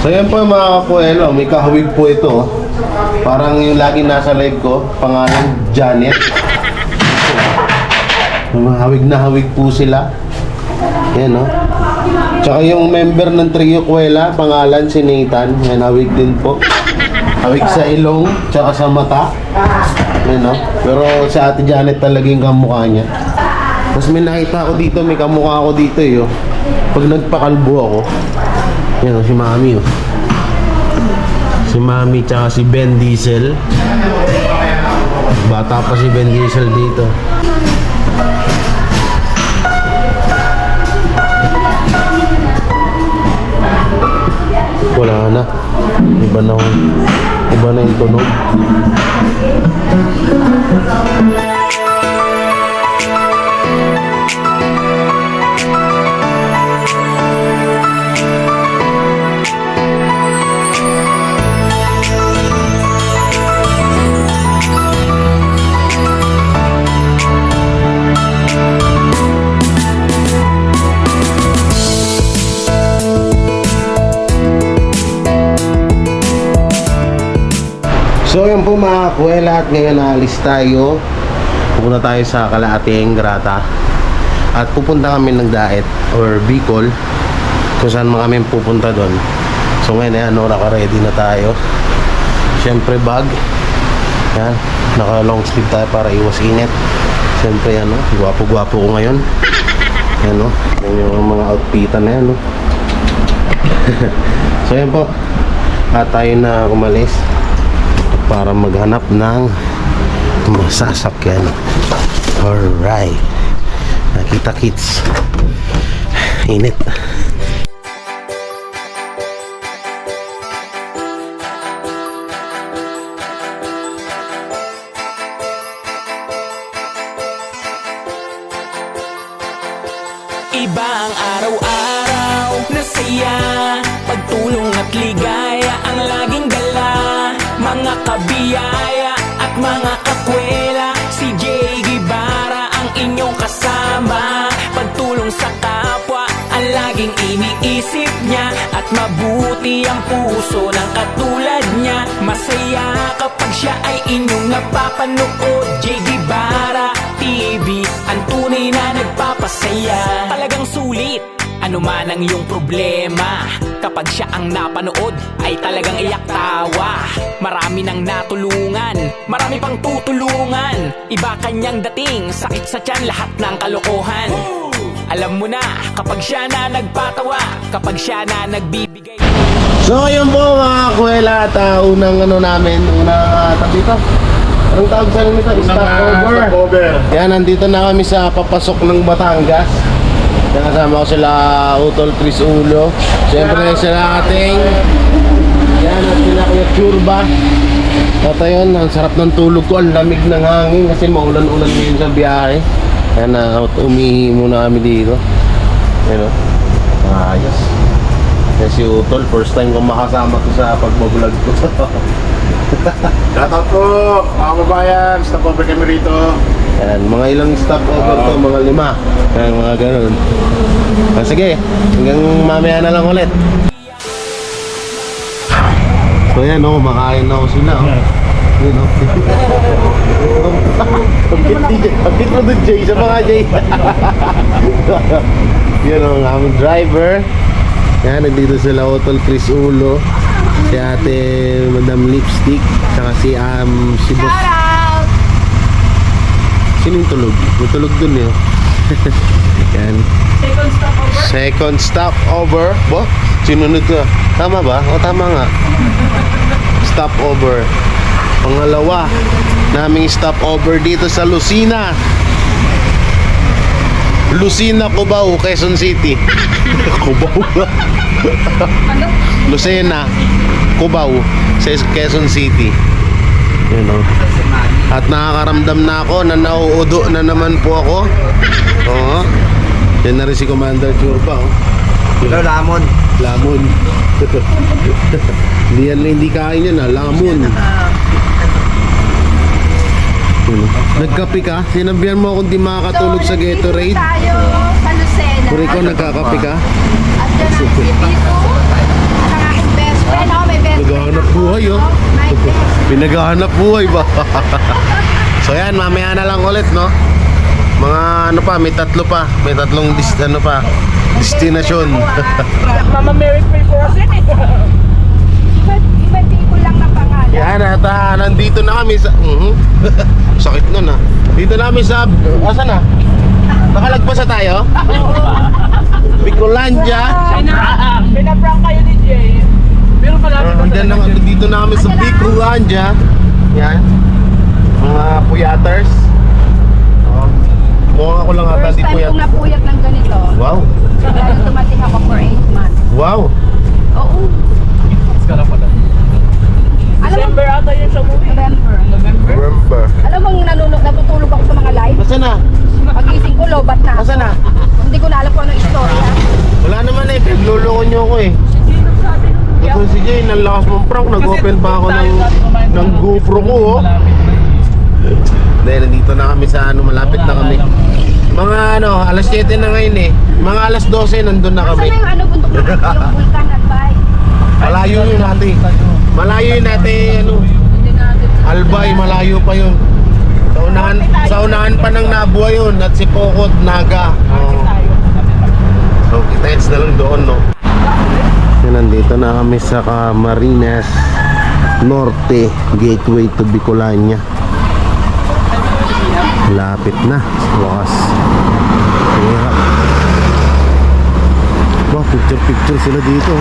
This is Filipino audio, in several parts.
So yan po mga kakuelo, may kahawig po ito. Parang yung lagi nasa live ko, pangalan Janet. Hawig na hawig po sila. Yan o. Tsaka yung member ng Trio Kuwela, pangalan si Nathan. Yan, hawig din po. Hawig sa ilong, tsaka sa mata. Yan o. Pero sa Ate Janet talaga yung kamukha niya. Tapos may nakita ako dito, may kamukha ako dito eh. Oh. Pag nagpakalbo ako, yan o, si Mami o. Si Mami tsaka si Ben Diesel. Bata pa si Ben Diesel dito. Wala na. Iba na yung tunog. So yun po mga kuwela, at ngayon naalis tayo. Pupunta tayo sa Kalaating Grata. At pupunta kami ng Daet or Bicol, kung saan mga kami pupunta doon. So ngayon ayan, naka-ready na tayo. Siyempre bag. Yan, naka long sleeve tayo para iwas init. Siyempre yan, no? Gwapo-gwapo ko ngayon. Yan, no? Yan yung mga outfitan na yan, no? So yan po, at tayo na umalis para maghanap ng masasakyan. Alright, nakita kids, init. Iba ang araw-araw na saya, pagtulong at ligaya ang laging dala. Mga kabiyaya at mga kakwela, si Jay Guevara ang inyong kasama. Pagtulong sa kapwa ang laging iniisip niya, at mabuti ang puso ng katulad niya. Masaya kapag siya ay inyong napapanood. Jay Guevara TV, ang tunay na nagpapasaya. Talagang sulit, ano man ang iyong problema, kapag siya ang napanood ay talagang iyak tawa. Marami nang natulungan, marami pang tutulungan. Iba kanyang dating, sakit sa tiyan, lahat ng kalokohan. Alam mo na, kapag siya na nagpatawa, kapag siya na nagbibigay. So yun po mga kuwela, at unang ano namin, unang dito. Anong tawag sa nito? Stopover. Yan, nandito na kami sa papasok ng Batangas. Kasama ko sila Utol Chris Ulo. Siyempre sila ating yan, at sila Kuya Churba. At ayun, ang sarap ng tulog ko. Ang lamig ng hangin kasi maulan-ulan ngayon sa biyahe. Yan, umihi muna kami dito. Yan o, ayos. Yan si Utol, first time kong makasama ko sa pagbablog ko. Shoutout po, mga kababayan, stopover kami rito. Yan, mga ilang stopover to, mga 5. Yan, mga ganun. Sige, hanggang mamaya na lang ulit. So yan o, kumakain na ako sila o. Yun o. Pagkit mo dun Jay, sa mga Jay. Yan o, ang aming driver. Yan, nandito sila Utol Chris Ulo, si Ate Madam Lipstick, saka si Boss. Sino yung tulog? Yung tulog dun eh. Yan. Second stop over. Bo? Sinunod ka. Tama ba? O tama nga. Stop over. Pangalawa naming stop over dito sa Lucena. Lucena, Cubao, Quezon City. Cubao. Lucena, Cubao, sa Quezon City. Yun o. At nakakaramdam na ako na nauudo na naman po ako. Oo. Yan na rin si Commander Churba oh. Ito, lamon. Lamon. Hindi kain yan ha, lamon. Nagkape ka? Sinabihan mo akong di makakatulog sa Gatorade. Tayo sa Lucena. Puri ko nagkakape ka? At dyan ang bibito. Ang aking best Pinaghahanap buhay ba? So yan, mamaya na lang ulit, no? Mga ano pa, may tatlo pa. May tatlong destinasyon. Mama Mary pray for us yun eh. Iba di ko lang na pangalan. Yan, at nandito na kami sa... Sakit nun ah. Dito na kami sa... Asan na? Nakalagpas na tayo? Bicolandia. Pinaprank kayo ni Jay. Pero malapit Dito na kami sa Bicolandia. Yan. Mga puyaters. Mukhang ako lang ata First di time puyat. kong napuyat ng ganito. Wow. Lalo dumating ako for 8 months. Wow. Oo. Alam mo, December ata yun sa movie. November. Remember. Alam mo, natutulog ako sa mga live. Nasaan na? Pagising ko, lobat na ako. Nasaan na? Hindi ko na alam kung anong istorya. Wala naman eh. Nagluloko nyo ako eh. Ito si Jay, nalakas mong prank. Nag-open pa ako ng GoPro ko oh. Dahil nandito na kami sa ano, malapit na kami. Mga ano, alas 7 na ngayon eh. Mga alas 12 nandun na kami. Saan na yung ano, bundok na yung Vulcan at Bay? Malayo yun natin. Malayo yun natin ano. Albay, malayo pa yun. Sa unahan pa ng Nabua yun at si Pokot, Naga. Oh. So kita-its na lang doon no. So, nandito na kami sa Camarines Norte, gateway to Bicolania. Lapit na sa wakas. Yeah. Wow, picture sila dito.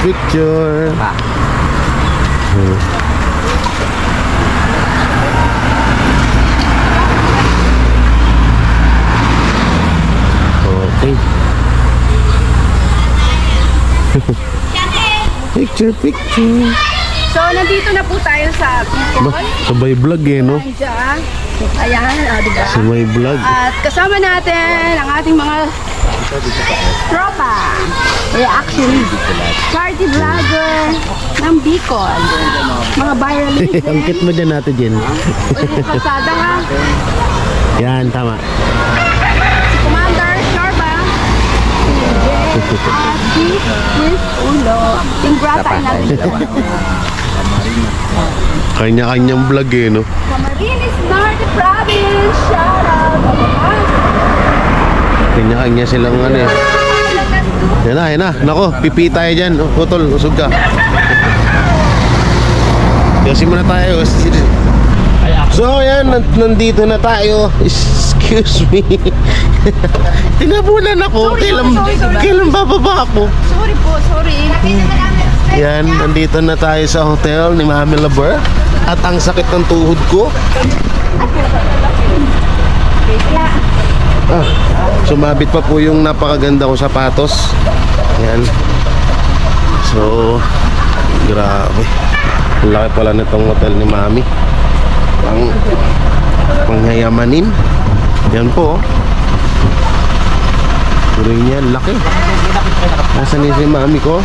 Picture. Okay. Picture. So, nandito na po tayo sa Ba, Bicol. sabay vlog eh, no? Diyan. Ayan, diba? Sabay vlog. At kasama natin ang ating mga tropa. Actually, party vlogger ng Bicol. Mga viral Ang kit mo dyan natin, Jen. Pasada nga. Yan, tama. Si Commander Sharpa. Si Jay. At si Chris Ulo. Ingrata natin ito. Kanya-kanyang vlog eh, no? Camarines Norte Province. Shout out. Kanya-kanya silang ano eh. Yan na. Nako, pipi tayo dyan. Putol, usog ka. Kasi muna tayo. So, yan. Nandito na tayo. Excuse me. Tinabunan ako. Kailan bababa ako? Sorry po, sorry. Yan, nandito na tayo sa hotel ni Mami Laber. At ang sakit ng tuhod ko. Sumabit pa po yung napakaganda kong sapatos. Yan. So, grabe. Ang laki pala nitong hotel ni Mami. Pangyayamanin. Yan po. Tuloy niya, laki. Nasaan yung si Mami ko?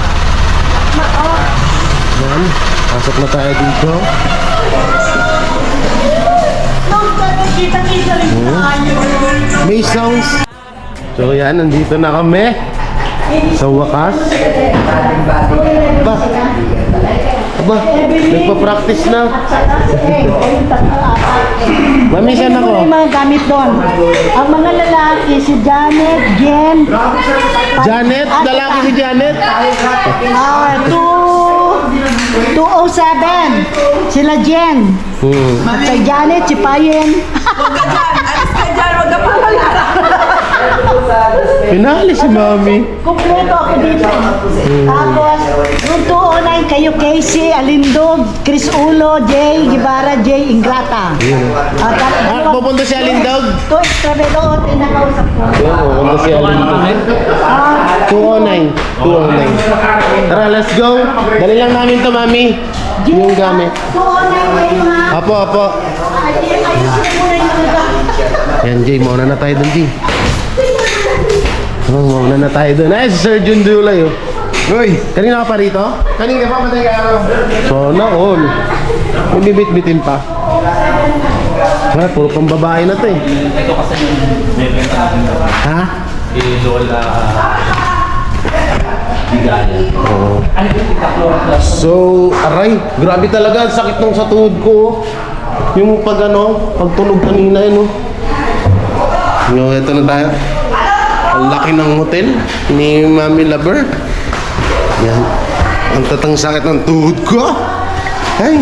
Yan. Pasok na tayo dito. May songs. So yan, nandito na kami sa wakas. Aba, nagpa-practice na. Mami, saan ako? Yung mga gamit doon. Ang mga lalaki, si Janet, Jen. Janet? Lalaki si Janet? 207. Sila Jen. At si Janet, si Payen. Pinali si Mami. Kumpleto ako dito. Tapos, yung 209 kayo, Casey, Alindog, Chris Ulo, Jay, Guevara, Jay, Ingrata. Pupunta si Alindog? Ito, extra doon, pinakausap ko. Pupunta si Alindog. 209. Tara, let's go. Dali lang namin to, Mami. Yung gamit. 209 kayo, ha? Apo. Ayusin mo na yung mga gamit. Yan, Jay. Mauna na tayo dun, Jay. Mauna na tayo dun. Ay, si Sir Jun Dulay, oh. Uy, kanina ka pa rito? Kanina pa, patay ka araw. Sana all. May bibit-bitin pa. Wala, puro pang babae na to eh. Ha? Oo. So, aray, grabe talaga, ang sakit nung sa tuhod ko. Yung pagtunog kanina yun, ito na tayo. Ang laki ng hotel ni Mami Lover. Yan. Ang tatang sakit ng tuhod ko. Ay.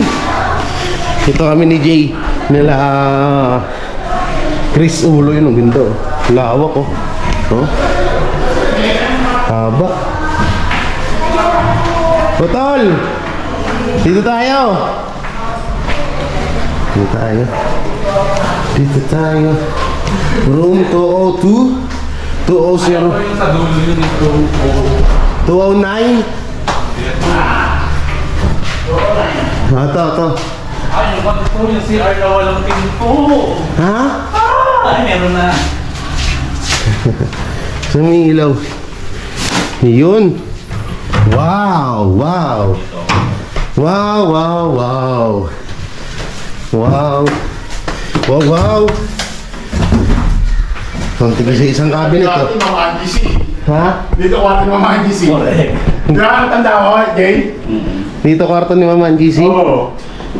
Ito kami ni Jay. Nila Chris Ulo yun, ang ganda. Lawak ko. Haba. Botol! Dito tayo! Dito tayo. Room 202 200 209. Ito. Ay, yung pagpo yung CR na walang pinto. Ha? Ay, meron na. Sumilaw. Yun. Wow. Konti sa isang cabinet to. Dito Mama NGC. Ha? Dito kwarto ni Mama NGC. Di ba ang tanda ko, Jay? Dito kwarto ni Mama GC. Oo.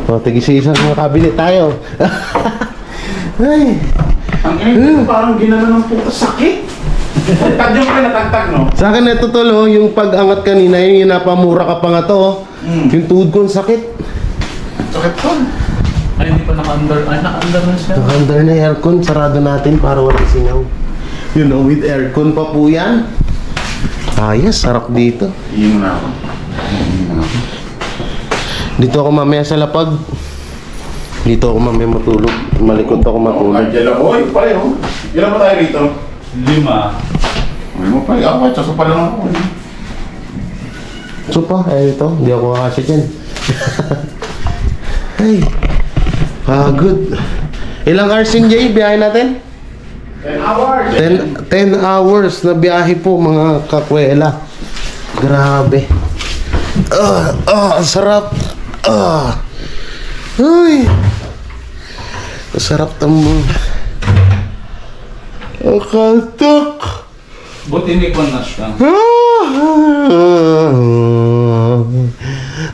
Konti sa isang cabinet tayo. Ay. Ang ina parang ginano ng puto sakit. Tagtag yung pinatagtag, no? Sa akin ito tol, yung pag-angat kanina, yung napamura ka pa nga to. Yung tuhod ko ang sakit. Sakit to. Ay, hindi pa naka-under. Ay, naka-under na siya. Under na aircon, sarado natin para walang singaw. With aircon pa po yan. Ayos, sarap dito. Iyon na ako. Dito ako mamaya sa lapag. Dito ako mamaya matulog. Malikot ako matulog. Ay, dyan ako. Oy, pare, oh. Ilan ba tayo rito? 5. Ay mo pare, ako. Tsaso pa lang ako. So pa, ito. Hindi ako kakasya dyan. Ay, pagod. Ilang hours yung Jay, biyahe natin? 10 hours. 10 hours na biyahe po mga kakwela. Grabe. Ang sarap. Ay. Ang sarap tamo. Ang kaltok. Buti hindi ko na siya.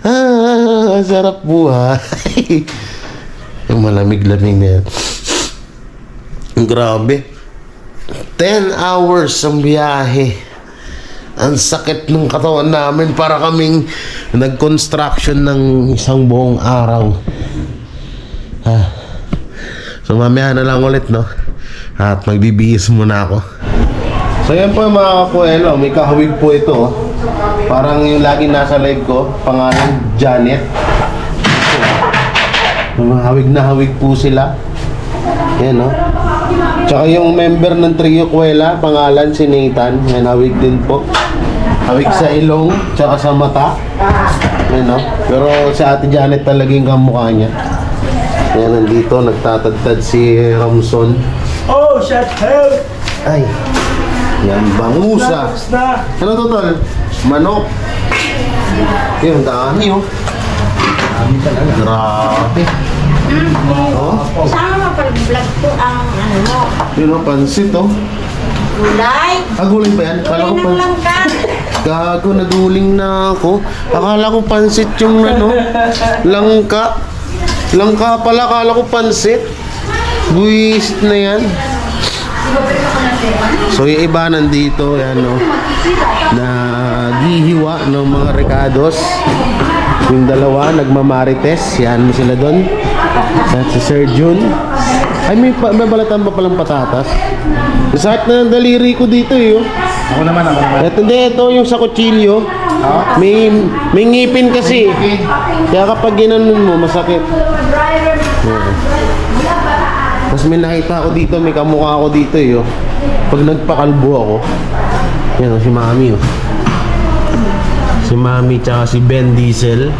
Ang sarap buhay. Yung malamig-lamig na yan. Grabe. 10 hours ang biyahe. Ang sakit ng katawan namin para kaming nag-construction ng isang buong araw. So mamaya na lang ulit, no? At magbibihis muna ako. So yan po mga kakuelo, may kahawig po ito. Parang yung lagi nasa live ko, pangalan Janet. Hawig na hawig po sila. Yan, no? Tsaka yung member ng Trio Kuwela, pangalan si Nathan. Yan, hawig din po. Hawig sa ilong, tsaka sa mata. Yan, no? Pero si Ate Janet talaga yung kamukha niya. Yan, nandito, nagtatadtad si Ramson. Oh, shut up! Ay, yan, bangusa. Ano to, tol? Manok. Yun, dami, oh. Dami talaga. Grabe. Saan mo pag-vlog ko ang ano mo? Yun, oh, pansit, oh. Gulay? Gulay ba yan? Akala ko Gulay ng pan... langka. Gago, naduling na ako. Akala ko pansit yung ano, langka. Langka pala, akala ko pansit. Buwis na yan. So yung iba nandito, yan, no, naghihiwa ng mga recados. Yung dalawa, nagmamarites. Yan mo sila doon. At si Sir Jun. Ay, may balatan pa palang patatas. Sakit na ng daliri ko dito, eh, oh. Ako naman. Ito, hindi, ito yung sa kutsilyo. May ngipin kasi. Kaya kapag ginanon mo, masakit. Tapos may nakita ako dito, may kamukha ako dito, eh, oh. Pag nagpakalbo ako, yan, oh, si Mami, oh. Si Mami tsaka si Ben Diesel.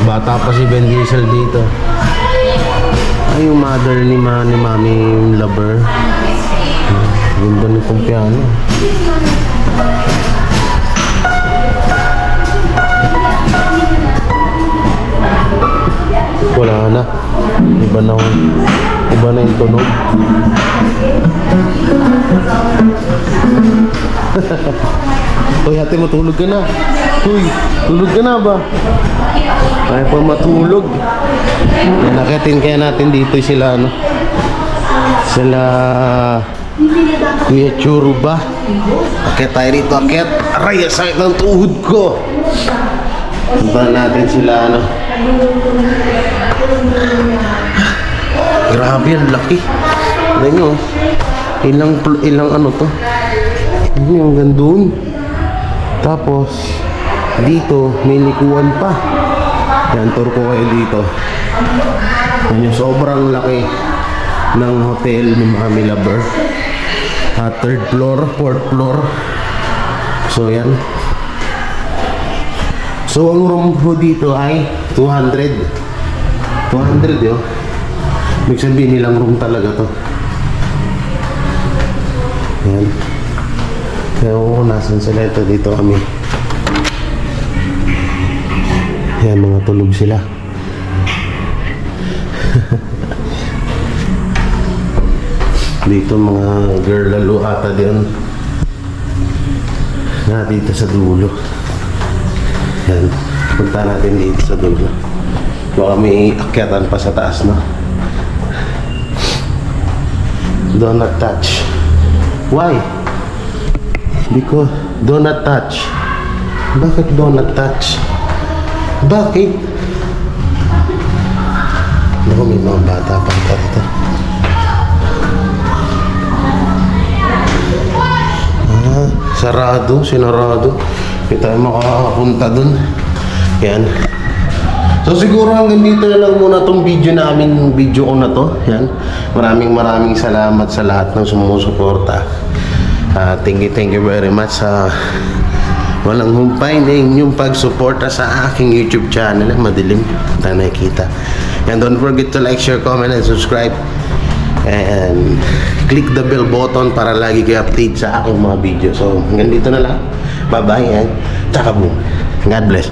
Bata pa si Ben Diesel dito. Ay, yung mother ni Mami Lover. Ganda nitong piano. Wala na. Iba na yung tunog. Uy, ate, matulog ka na. Uy, tulog ka na ba? Kaya pa matulog. Yan, nakitin kaya natin dito sila, ano? Sila Kuya Churu ba? Akit tayo dito, akit. Aray, sakit ng tuhod ko. Puntahan natin sila, ano? Grabe, ang laki. Tignan nyo, ilang ano to? Hindi, hanggang doon. Tapos, dito, may likuan pa. Yan, tour ko kayo dito. Yan yung sobrang laki ng hotel ni Mami Lover. Third floor, fourth floor. So, yan. So, ang room ko dito ay 200. 200 yun. Ibig sabihin nilang room talaga to. Yan. Kaya ko nasan sila ito. Dito kami. Yan, mga tulog sila. Dito mga girl lalo ata din. Na dito sa dulo. Yan. Punta natin dito sa dulo. Baka may akyatan pa sa taas, no? Do not touch. Why? Because do not touch. Bakit do not touch? Bakit? Naku, may mga bata pa dito. Sarado, sinarado. Hindi tayo makakapunta dun. Yan. So siguro hanggang dito na lang muna tong video ko na to. Yan. Maraming salamat sa lahat ng sumusuporta. Thank you very much sa walang humpay na inyong pagsuporta sa aking YouTube channel. Madilim, tayo nakikita. And don't forget to like, share, comment, and subscribe. And click the bell button para lagi kayo update sa aking mga video. So hanggang dito na lang. Bye bye and tsaka boom. God bless.